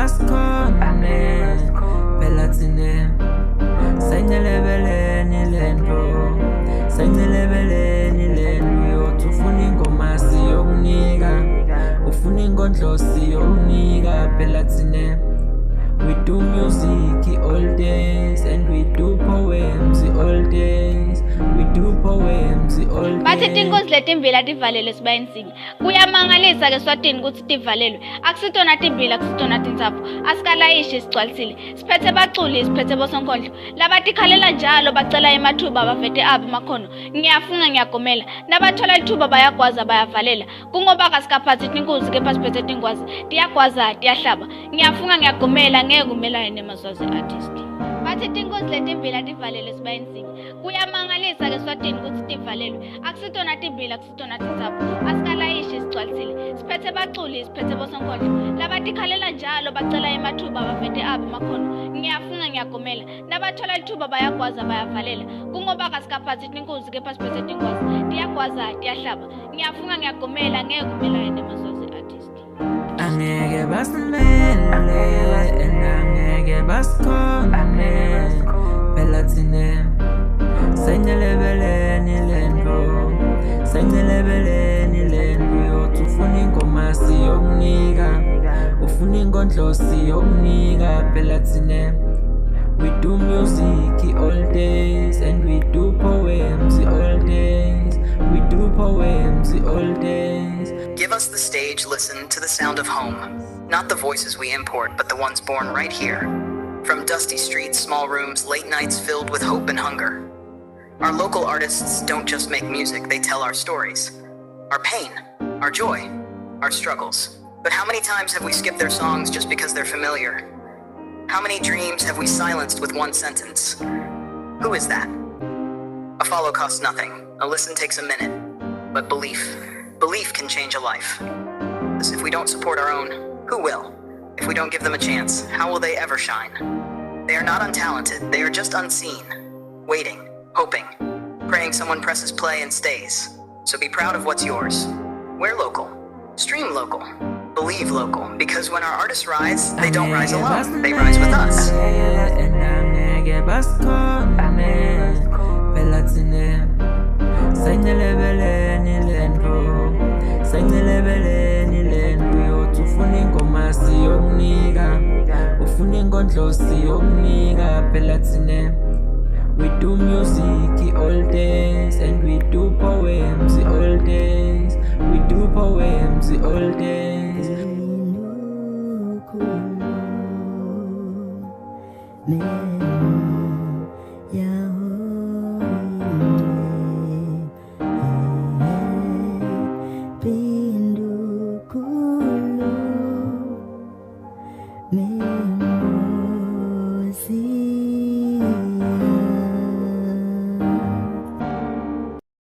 basikhona phela thina sengelebeleni lento sengelebeleni lento yothi ufuna ingoma siyokunika ufuna ingondlo siyokunika phela thina. We do music all days and we do poems all days. We do poems all days. Bathi tinkosi letimbili ativalelwe sibayinsingi. Kuyamangalisa ke Swatini ukuthi tivalelwe. Akusitona timbili akusitona tintsapho. Asikalayishi sigcwalisile. Siphethe baculi siphethe bosonkondlo. Labatikhalela njalo bacela emathuba bavete abo makhono. Ngiyafunga ngiyagomela. Nabathola ithuba bayagwaza bayavalela. Kungoba kasikaphathi tinkosi kepha siphethe tingwazi. Tiyagwaza tiyahlaba. Ngiyafunga ngiyagomela ngeke kumelane nemazwazi artist. Bathi tinkosi letimbili ativalelwe sibayinsingi. Kuyamangalisa ke Swatini ukuthi tivalelwe. Akusitona timbili akusitona tintsapho. Asikalayishi sigcwalisile. Siphethe baculi siphethe bosonkondlo. Labatikhalela njalo bacela emathuba bavete abo makhono. Ngiyafunga ngiyagomela. Nabathola ithuba bayagwaza bayavalela. Kungoba kasikaphathi tinkosi kepha siphethe tingwazi. Tiyagwaza tiyahlaba. Ngiyafunga ngiyagomela ngeke kumelane nemazwazi artist. Angeke basimele angeke basikhona phela thina sengelebeleni lento sengelebeleni lento yothi ufuna ingoma siyokunika ufuna ingondlo siyokunika phela thina. We do music all days and we do poems all days. We do poems all days. Give us the stage, listen to the sound of home. Not the voices we import, but the ones born right here. From dusty streets, small rooms, late nights filled with hope and hunger. Our local artists don't just make music, they tell our stories. Our pain, our joy, our struggles. But how many times have we skipped their songs just because they're familiar? How many dreams have we silenced with one sentence? Who is that? A follow costs nothing. A listen takes a minute. But belief can change a life. Because if we don't support our own, who will? If we don't give them a chance, how will they ever shine? They are not untalented, they are just unseen. Waiting, hoping, praying someone presses play and stays. So be proud of what's yours. We're local. Stream local. Believe local. Because when our artists rise, they don't rise alone. They rise with us. Sengelebeleni lento sengelebeleni lento yothi ufuna ingoma siyokunika ufuna ingondlo siyokunika phela thina. We do music all days and we do poems all days. We do poems all days.